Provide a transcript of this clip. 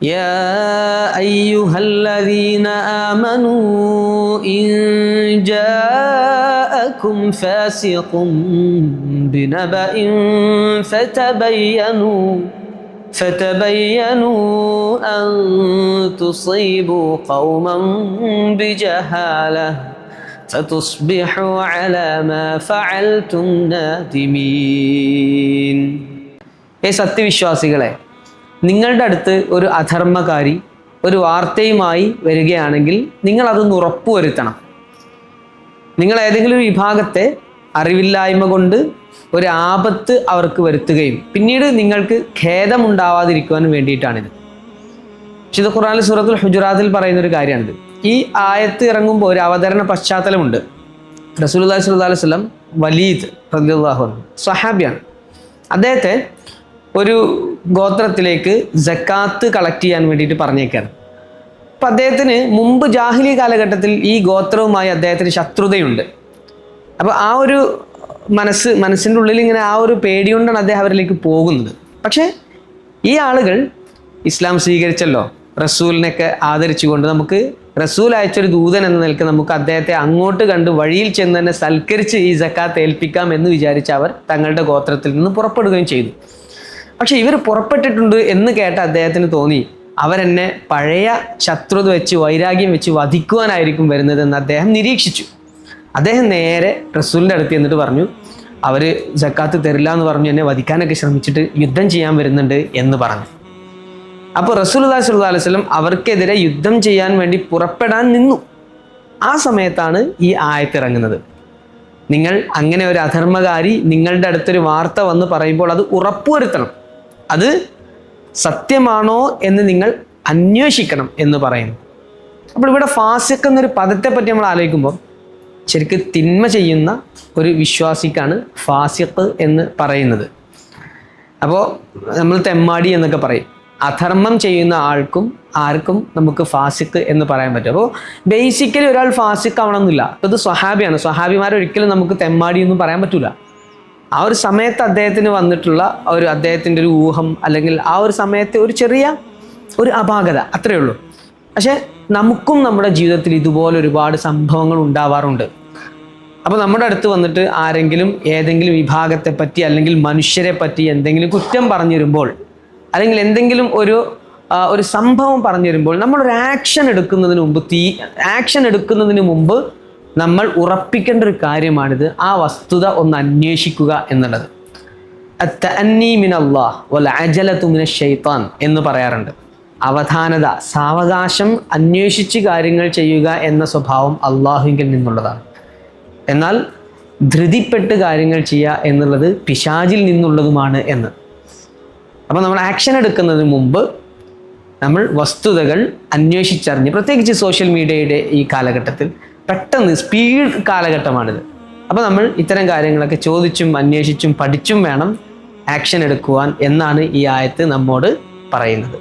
يا أيها الذين آمنوا إن جاءكم فاسق بنبأ فتبينوا أن تصيبوا قوما بجهالة فتصبحوا على ما فعلتم نادمين. സത്യവിശ്വാസികളെ, നിങ്ങളുടെ അടുത്ത് ഒരു അധർമ്മകാരി ഒരു വാർത്തയുമായി വരികയാണെങ്കിൽ നിങ്ങൾ അതൊന്ന് ഉറപ്പുവരുത്തണം. നിങ്ങൾ ഏതെങ്കിലും ഒരു വിഭാഗത്തെ അറിവില്ലായ്മ കൊണ്ട് ഒരു ആപത്ത് അവർക്ക് വരുത്തുകയും പിന്നീട് നിങ്ങൾക്ക് ഖേദമുണ്ടാവാതിരിക്കുവാൻ വേണ്ടിയിട്ടാണിത്. വിശുദ്ധ ഖുർആനിൽ സൂറത്തുൽ ഹുജറാത്തിൽ പറയുന്ന ഒരു കാര്യമാണിത്. ഈ ആയത്ത് ഇറങ്ങുമ്പോൾ ഒരു അവതരണ പശ്ചാത്തലമുണ്ട്. റസൂലുള്ളാഹി സ്വല്ലല്ലാഹു അലൈഹി വസല്ലം വലീദ് റളിയല്ലാഹു അൻഹു സ്വഹാബിയാണ്. അദ്ദേഹത്തെ ഒരു ഗോത്രത്തിലേക്ക് സക്കാത്ത് കളക്ട് ചെയ്യാൻ വേണ്ടിയിട്ട് പറഞ്ഞേക്കാണ്. അപ്പം അദ്ദേഹത്തിന് മുമ്പ് ജാഹിലി കാലഘട്ടത്തിൽ ഈ ഗോത്രവുമായി അദ്ദേഹത്തിന് ശത്രുതയുണ്ട്. അപ്പോൾ ആ ഒരു മനസ്സിൻ്റെ ഉള്ളിൽ ഇങ്ങനെ ആ ഒരു പേടി കൊണ്ടാണ് അദ്ദേഹം അവരിലേക്ക് പോകുന്നത്. പക്ഷേ ഈ ആളുകൾ ഇസ്ലാം സ്വീകരിച്ചല്ലോ, റസൂലിനെയൊക്കെ ആദരിച്ചുകൊണ്ട് നമുക്ക് റസൂൽ അയച്ചൊരു ദൂതൻ എന്ന നിലയ്ക്ക് നമുക്ക് അദ്ദേഹത്തെ അങ്ങോട്ട് കണ്ട് വഴിയിൽ ചെന്ന് തന്നെ സൽക്കരിച്ച് ഈ സക്കാത്ത് ഏൽപ്പിക്കാം എന്ന് വിചാരിച്ച് അവർ തങ്ങളുടെ ഗോത്രത്തിൽ നിന്ന് പുറപ്പെടുകയും ചെയ്തു. പക്ഷെ ഇവർ പുറപ്പെട്ടിട്ടുണ്ട് എന്ന് കേട്ട അദ്ദേഹത്തിന് തോന്നി അവരെന്നെ പഴയ ശത്രുത വെച്ച് വൈരാഗ്യം വെച്ച് വധിക്കുവാനായിരിക്കും വരുന്നതെന്ന് അദ്ദേഹം നിരീക്ഷിച്ചു. അദ്ദേഹം നേരെ റസൂലിൻ്റെ അടുത്ത് എന്നിട്ട് പറഞ്ഞു, അവർ സക്കാത്ത് തരില്ല എന്ന് പറഞ്ഞു എന്നെ വധിക്കാനൊക്കെ ശ്രമിച്ചിട്ട് യുദ്ധം ചെയ്യാൻ വരുന്നുണ്ട് എന്ന് പറഞ്ഞു. അപ്പോൾ റസൂലുള്ളാഹി സ്വല്ലല്ലാഹു അലൈഹി വസല്ലം അവർക്കെതിരെ യുദ്ധം ചെയ്യാൻ വേണ്ടി പുറപ്പെടാൻ നിന്നു. ആ സമയത്താണ് ഈ ആയത്ത് ഇറങ്ങുന്നത്. നിങ്ങൾ അങ്ങനെ ഒരു അധർമ്മകാരി നിങ്ങളുടെ അടുത്തൊരു വാർത്ത വന്ന് പറയുമ്പോൾ അത് ഉറപ്പുവരുത്തണം, അത് സത്യമാണോ എന്ന് നിങ്ങൾ അന്വേഷിക്കണം എന്ന് പറയുന്നു. അപ്പോൾ ഇവിടെ ഫാസിഖ് എന്നൊരു പദത്തെ പറ്റി നമ്മൾ ആലോചിക്കുമ്പോൾ ശരിക്കും തിന്മ ചെയ്യുന്ന ഒരു വിശ്വാസിക്കാണ് ഫാസിഖ് എന്ന് പറയുന്നത്. അപ്പോൾ നമ്മൾ തെമ്മാടി എന്നൊക്കെ പറയും. അധർമ്മം ചെയ്യുന്ന ആർക്കും നമുക്ക് ഫാസിഖ് എന്ന് പറയാൻ പറ്റും. അപ്പോൾ ബേസിക്കലി ഒരാൾ ഫാസിഖ് ആവണമെന്നില്ല. അപ്പോൾ ഇത് സ്വഹാബിയാണ്. സ്വഹാബിമാരൊരിക്കലും നമുക്ക് തെമ്മാടി എന്നും പറയാൻ പറ്റില്ല. ആ ഒരു സമയത്ത് അദ്ദേഹത്തിന് വന്നിട്ടുള്ള അദ്ദേഹത്തിൻ്റെ ഒരു ഊഹം അല്ലെങ്കിൽ ആ ഒരു സമയത്തെ ഒരു ചെറിയ ഒരു അപാകത അത്രയേ ഉള്ളൂ. പക്ഷെ നമുക്കും നമ്മുടെ ജീവിതത്തിൽ ഇതുപോലെ ഒരുപാട് സംഭവങ്ങൾ ഉണ്ടാവാറുണ്ട്. അപ്പോൾ നമ്മുടെ അടുത്ത് വന്നിട്ട് ആരെങ്കിലും ഏതെങ്കിലും വിഭാഗത്തെ പറ്റി അല്ലെങ്കിൽ മനുഷ്യരെ പറ്റി എന്തെങ്കിലും കുറ്റം പറഞ്ഞു തരുമ്പോൾ അല്ലെങ്കിൽ എന്തെങ്കിലും ഒരു സംഭവം പറഞ്ഞു തരുമ്പോൾ നമ്മളൊരു ആക്ഷൻ എടുക്കുന്നതിന് മുമ്പ് നമ്മൾ ഉറപ്പിക്കേണ്ട ഒരു കാര്യമാണിത്. ആ വസ്തുത ഒന്ന് അന്വേഷിക്കുക എന്നുള്ളത്. അത്തഅന്നി മിനല്ലാഹ് വൽ അജലതു മിനശ് ശൈത്താൻ എന്ന് പറയാറുണ്ട്. അവധാനത, സാവകാശം അന്വേഷിച്ച് കാര്യങ്ങൾ ചെയ്യുക എന്ന സ്വഭാവം അള്ളാഹുവിൽ നിന്നുള്ളതാണ്. എന്നാൽ ധൃതിപ്പെട്ട് കാര്യങ്ങൾ ചെയ്യുക എന്നുള്ളത് പിശാചിൽ നിന്നുള്ളതുമാണ് എന്ന്. അപ്പോൾ നമ്മൾ ആക്ഷൻ എടുക്കുന്നതിന് മുമ്പ് നമ്മൾ വസ്തുതകൾ അന്വേഷിച്ചറിഞ്ഞ്, പ്രത്യേകിച്ച് സോഷ്യൽ മീഡിയയുടെ ഈ കാലഘട്ടത്തിൽ പെട്ടെന്ന് സ്പീഡ് കാലഘട്ടമാണിത്. അപ്പോൾ നമ്മൾ ഇത്തരം കാര്യങ്ങളൊക്കെ ചോദിച്ചും അന്വേഷിച്ചും പഠിച്ചും വേണം ആക്ഷൻ എടുക്കുവാൻ എന്നാണ് ഈ ആയത്ത് നമ്മോട് പറയുന്നത്.